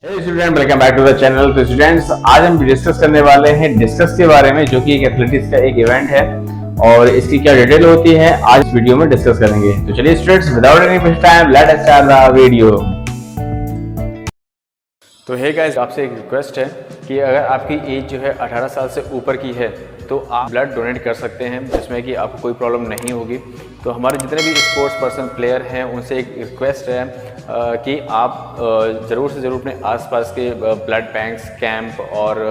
Student welcome back to the channel. तो students आज हम डिस्कस करने वाले हैं डिस्कस के बारे में, जो कि एक एथलेटिक्स का एक इवेंट है और इसकी क्या डिटेल होती है आज इस वीडियो में डिस्कस करेंगे। तो चलिए students without any waste time let us start the video. तो हे गाइस, आपसे एक रिक्वेस्ट है कि अगर आपकी एज जो है 18 साल से ऊपर की है तो आप ब्लड डोनेट कर सकते हैं, जिसमें कि आपको कोई प्रॉब्लम नहीं होगी। तो हमारे जितने भी स्पोर्ट्स पर्सन प्लेयर हैं उनसे एक रिक्वेस्ट है कि आप ज़रूर से ज़रूर अपने आसपास के ब्लड बैंक्स, कैंप और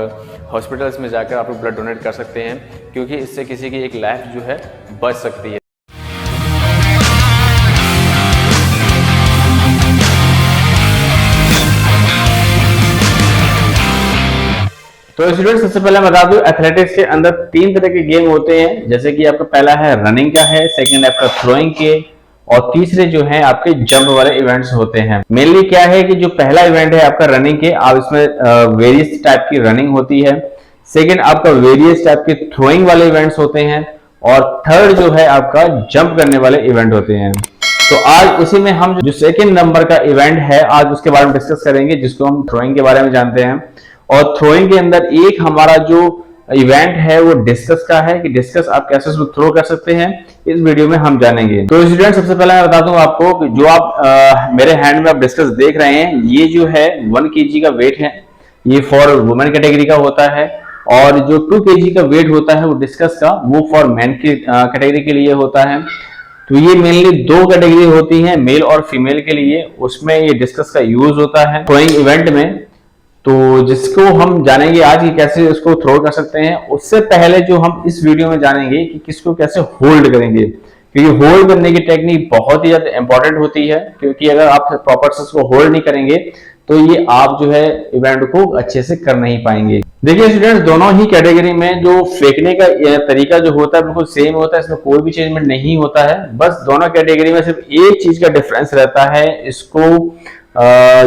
हॉस्पिटल्स में जाकर आप ब्लड डोनेट कर सकते हैं, क्योंकि इससे किसी की एक लाइफ जो है बच सकती है। तो स्टूडेंट सबसे पहले बता दूं, एथलेटिक्स के अंदर 3 तरह के गेम होते हैं, जैसे कि आपका पहला है रनिंग का है, सेकंड आपका थ्रोइंग के, और तीसरे जो है आपके जंप वाले इवेंट्स होते हैं। मेनली क्या है कि जो पहला इवेंट है आपका रनिंग के, आप इसमें वेरियस टाइप की रनिंग होती है। सेकंड आपका वेरियस टाइप के थ्रोइंग वाले इवेंट्स होते हैं, और थर्ड जो है आपका जंप करने वाले इवेंट होते हैं। तो आज उसी में हम जो सेकंड नंबर का इवेंट है आज उसके बारे में डिस्कस करेंगे, जिसको हम थ्रोइंग के बारे में जानते हैं। और थ्रोइंग के अंदर एक हमारा जो इवेंट है वो डिस्कस का है कि डिस्कस आप कैसे उसको थ्रो कर सकते हैं, इस वीडियो में हम जानेंगे। तो स्टूडेंट सबसे पहले मैं बता दूं आपको कि जो आप मेरे हैंड में आप डिस्कस देख रहे हैं, ये जो है 1 kg का वेट है, ये फॉर वुमेन कैटेगरी का होता है। और जो 2 kg का वेट होता है वो डिस्कस का, वो फॉर मैन की कैटेगरी के लिए होता है। तो ये मेनली 2 कैटेगरी होती है, मेल और फीमेल के लिए, उसमें ये डिस्कस का यूज होता है थ्रोइंग इवेंट में। तो जिसको हम जानेंगे आज कि कैसे उसको थ्रो कर सकते हैं, उससे पहले जो हम इस वीडियो में जानेंगे कि किसको कैसे होल्ड करेंगे, क्योंकि होल्ड करने की टेक्निक बहुत ही ज्यादा इंपॉर्टेंट होती है। क्योंकि अगर आप प्रॉपर से उसको होल्ड नहीं करेंगे तो ये आप जो है इवेंट को अच्छे से कर नहीं पाएंगे। देखिए स्टूडेंट्स, दोनों ही कैटेगरी में जो फेंकने का तरीका जो होता है बिल्कुल सेम होता है, इसमें कोई भी चेंजमेंट नहीं होता है। बस दोनों कैटेगरी में सिर्फ एक चीज का डिफरेंस रहता है, इसको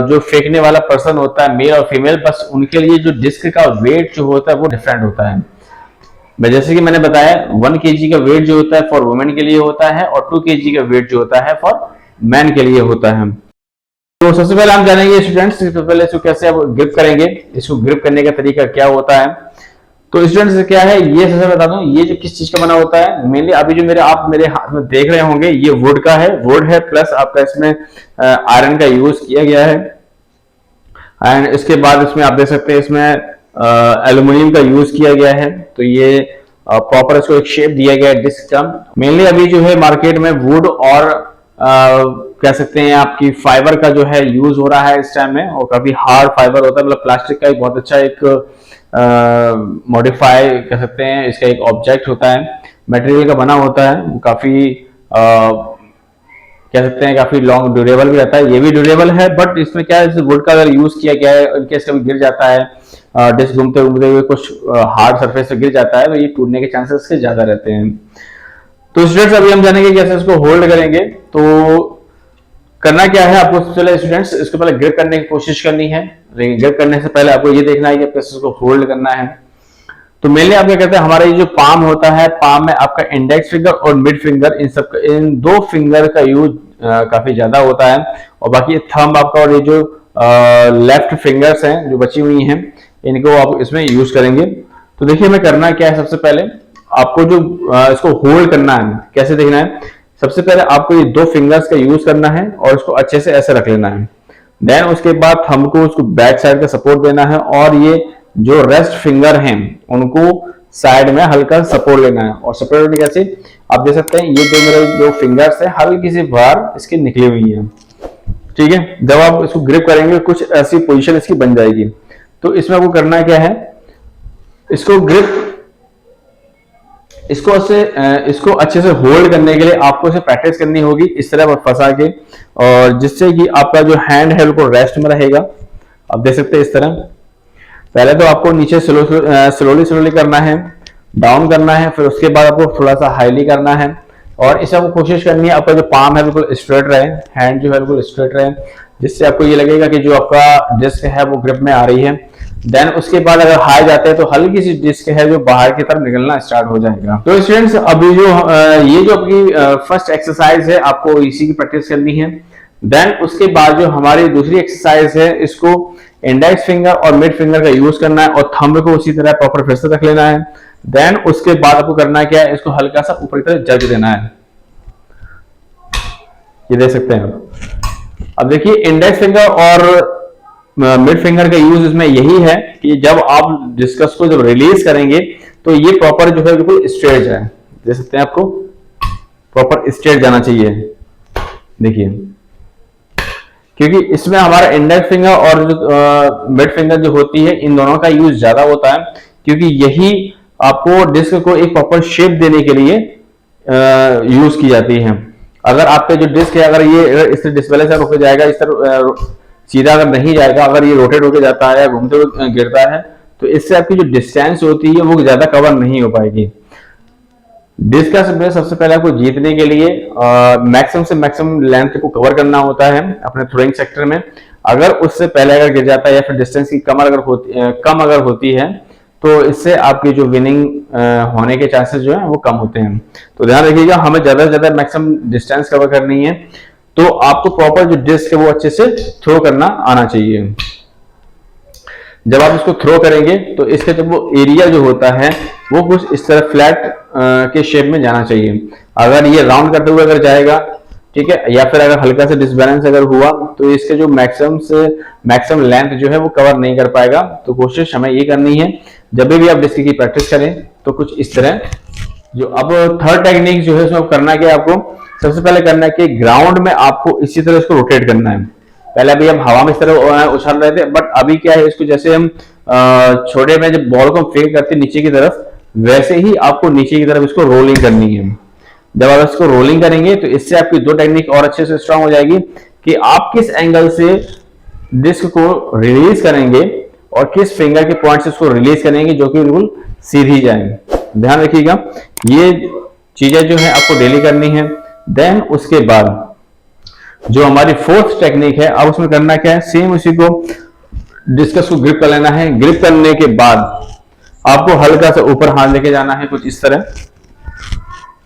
जो फेंकने वाला पर्सन होता है मेल और फीमेल, बस उनके लिए जो डिस्क का वेट जो होता है वो डिफरेंट होता है। जैसे कि मैंने बताया 1 kg का वेट जो होता है फॉर वुमेन के लिए होता है, और 2 kg का वेट जो होता है फॉर मैन के लिए होता है। तो सबसे पहले हम जानेंगे स्टूडेंट्स, सबसे पहले इसको कैसे आप ग्रिप करेंगे, इसको ग्रिप करने का तरीका क्या होता है। तो स्टूडेंट्स क्या है, ये सबसे बता दूं, ये जो किस चीज का बना होता है, मेनली अभी जो आप मेरे हाथ में देख रहे होंगे ये वुड का है, वुड है प्लस आपका इसमें आयरन का यूज किया गया है। एंड इसके बाद इसमें आप देख सकते हैं इसमें एल्यूमिनियम का यूज किया गया है। तो ये प्रॉपर इसको एक शेप दिया गया है डिस्क का। मेनली अभी जो है मार्केट में वुड और कह सकते हैं आपकी फाइबर का जो है यूज हो रहा है इस टाइम में, और काफी हार्ड फाइबर होता है, मतलब प्लास्टिक का एक बहुत अच्छा एक मॉडिफाई कह सकते हैं, इसका एक ऑब्जेक्ट होता है, मटेरियल का बना होता है, वो काफी कह सकते हैं काफी लॉन्ग ड्यूरेबल भी रहता है। ये भी ड्यूरेबल है, बट इसमें क्या है, वुड का अगर यूज किया गया है, इनकेस कभी गिर जाता है डिस्क घूमते घूमते हुए कुछ हार्ड सरफेस पे गिर जाता है, तो ये टूटने के चांसेस इसके ज्यादा रहते हैं। तो स्टूडेंट्स अभी हम जानेंगे कैसे इसको होल्ड करेंगे। तो करना क्या है आपको, चले स्टूडेंट्स इसको पहले ग्रिप करने की कोशिश करनी है। ग्रिप करने से पहले आपको ये देखना है कि कैसे इसको होल्ड करना है। तो मेनली आप क्या कहते हैं, हमारा ये जो पाम होता है, पाम में आपका इंडेक्स फिंगर और मिड फिंगर, इन 2 फिंगर का यूज काफी ज्यादा होता है, और बाकी थंब आपका और ये जो लेफ्ट फिंगर्स हैं जो बची हुई हैं, इनको आप इसमें यूज करेंगे। तो देखिए हमें करना क्या है, सबसे पहले आपको जो इसको होल्ड करना है कैसे देखना है, सबसे पहले आपको ये 2 फिंगर्स का यूज करना है और इसको अच्छे से ऐसे रख लेना है। देन उसके बाद थंब को उसको बैक साइड का सपोर्ट देना है, और ये जो रेस्ट फिंगर हैं उनको साइड में हल्का सपोर्ट लेना है। और सपोर्ट लेने कैसे, आप देख सकते हैं ये 2 मेरे जो फिंगर्स है हल्की सी बाहर इसकी निकली हुई है, ठीक है। जब आप इसको ग्रिप करेंगे कुछ ऐसी पोजीशन इसकी बन जाएगी। तो इसमें आपको करना क्या है, इसको ग्रिप इसको अच्छे से होल्ड करने के लिए आपको इसे प्रैक्टिस करनी होगी, इस तरह फंसा के, और जिससे कि आपका जो हैंड है बिल्कुल रेस्ट में रहेगा। आप देख सकते हैं इस तरह। पहले तो आपको नीचे स्लोली करना है, डाउन करना है, फिर उसके बाद आपको थोड़ा सा हाईली करना है, और इसे आपको कोशिश करनी है आपका जो पाम है बिल्कुल स्ट्रेट रहे, हैंड जो है बिल्कुल स्ट्रेट रहे, जिससे आपको ये लगेगा कि जो आपका डिस्क है वो ग्रिप में आ रही है। देन उसके बाद अगर हाई जाते हैं तो हल्की सी डिस्क है जो बाहर की तरफ निकलना स्टार्ट हो जाएगा। तो स्टूडेंट्स अभी जो ये जो आपकी फर्स्ट एक्सरसाइज है आपको इसी की प्रैक्टिस करनी है। देन उसके बाद जो हमारी दूसरी एक्सरसाइज है, इसको इंडेक्स फिंगर और मिड फिंगर का यूज करना है और थंब को उसी तरह प्रॉपर फिर से रख लेना है। देन उसके बाद आपको करना क्या है, इसको हल्का सा ऊपर की तरफ जग देना है। ये देख सकते हैं आप। अब देखिए इंडेक्स फिंगर और मिड फिंगर का यूज इसमें यही है कि जब आप डिस्कस को जब रिलीज करेंगे तो ये प्रॉपर जो है बिल्कुल स्ट्रेट जाए। देख सकते हैं आपको प्रॉपर स्ट्रेट जाना चाहिए। देखिए क्योंकि इसमें हमारा इंडेक्स फिंगर और जो मिड फिंगर जो होती है इन दोनों का यूज ज्यादा होता है, क्योंकि यही आपको डिस्क को एक प्रॉपर शेप देने के लिए यूज की जाती है। अगर आपका जो डिस्क है अगर ये इस डिस्प्ले से रुक जाएगा, इस तरह सीधा अगर नहीं जाएगा, अगर ये रोटेट होकर जाता है या घूमते हुए गिरता है तो इससे आपकी जो डिस्टेंस होती है वो ज्यादा कवर नहीं हो पाएगी। डिस्क का सबसे पहले आपको जीतने के लिए मैक्सिमम से मैक्सिमम लेंथ को कवर करना होता है अपने थ्रोइंग सेक्टर में। अगर उससे पहले अगर गिर जाता है या फिर डिस्टेंस की कम अगर होती है तो इससे आपकी जो विनिंग होने के चांसेस जो है वो कम होते हैं। तो ध्यान रखिएगा, हमें ज्यादा से ज्यादा मैक्सिमम डिस्टेंस कवर करनी है, तो आपको प्रॉपर जो डिस्क है वो अच्छे से थ्रो करना आना चाहिए। जब आप इसको थ्रो करेंगे तो इसके जब वो एरिया जो होता है वो कुछ इस तरह फ्लैट के शेप में जाना चाहिए। अगर ये राउंड करते हुए अगर जाएगा, ठीक है, या फिर अगर हल्का से डिसबैलेंस अगर हुआ तो इसके जो मैक्सिमम लेंथ जो है वो कवर नहीं कर पाएगा। तो कोशिश हमें ये करनी है जब भी आप डिस्क की प्रैक्टिस करें तो कुछ इस तरह जो। अब थर्ड टेक्निक जो है उसमें करना क्या है, आपको सबसे पहले करना है कि ग्राउंड में आपको इसी तरह इसको रोटेट करना है। पहले अभी हम हवा में इस तरह उछाल रहे थे, बट अभी क्या है, इसको जैसे हम छोटे में जब बॉल को फेंक करते नीचे की तरफ, वैसे ही आपको नीचे की तरफ इसको रोलिंग करनी है। जब आप इसको रोलिंग करेंगे तो इससे आपकी दो टेक्निक और अच्छे से स्ट्रांग हो जाएगी कि आप किस एंगल से डिस्क को रिलीज करेंगे और किस फिंगर के पॉइंट से उसको रिलीज करेंगे जो कि बिल्कुल सीधी जाए। ध्यान रखिएगा, ये चीजें जो है आपको डेली करनी है। देन उसके बाद जो हमारी फोर्थ टेक्निक है, अब उसमें करना क्या है, सेम उसी को डिस्कस को ग्रिप कर लेना है। ग्रिप करने के बाद आपको हल्का सा ऊपर हाथ लेके जाना है कुछ इस तरह।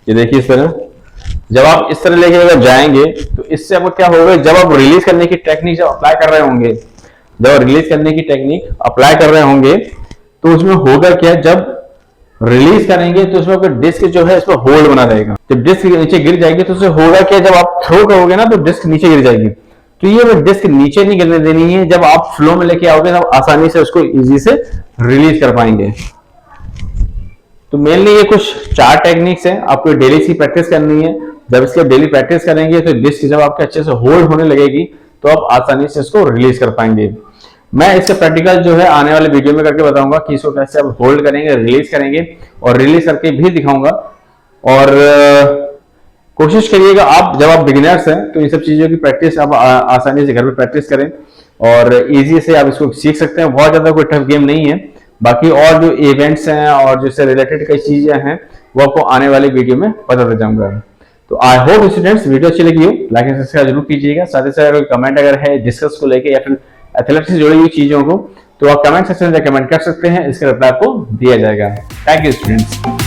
ये देखिए इस तरह जब आप इस तरह लेके अगर जाएंगे तो इससे आपको क्या होगा, जब आप रिलीज करने की टेक्निक जब अप्लाई कर रहे होंगे, जब रिलीज करने की टेक्निक अप्लाई कर रहे होंगे तो उसमें होगा क्या, जब रिलीज करेंगे तो उसमें आपका डिस्क जो है इसमें होल्ड बना रहेगा। जब डिस्क नीचे गिर जाएगी तो उससे होगा क्या, जब आप थ्रो करोगे ना तो डिस्क नीचे गिर जाएगी। तो ये डिस्क नीचे नहीं गिरने देनी है। जब आप फ्लो में लेके आओगे तब आसानी से उसको इजी से रिलीज कर पाएंगे। तो मेनली ये कुछ 4 टेक्निक्स हैं, आपको डेली सी प्रैक्टिस करनी है। जब इसके डेली प्रैक्टिस करेंगे तो डिस्क जब आपके अच्छे से होल्ड होने लगेगी तो आप आसानी से इसको रिलीज कर पाएंगे। मैं इसका प्रैक्टिकल जो है आने वाले वीडियो में करके बताऊंगा कि इसको कैसे आप होल्ड करेंगे, रिलीज करेंगे और रिलीज करके भी दिखाऊंगा। और कोशिश करिएगा आप, जब आप बिगिनर्स हैं तो इन सब चीजों की प्रैक्टिस आप आसानी से घर में प्रैक्टिस करें और इजी से आप इसको सीख सकते हैं। बहुत ज्यादा कोई टफ गेम नहीं है। बाकी और जो इवेंट्स हैं और जिससे रिलेटेड कई चीजें हैं वो आपको आने वाले वीडियो में बताता जाऊंगा। तो आई होप स्टूडेंट्स वीडियो अच्छी लगी हो, लाइक एंड सब्सक्राइब जरूर कीजिएगा। साथ ही साथ कोई कमेंट अगर है डिस्कस को लेके या फिर एथलेटिक्स से जुड़ी हुई चीजों को तो आप कमेंट सेक्शन में कमेंट कर सकते हैं, इसका रिप्लाई आपको दिया जाएगा। Thank you students.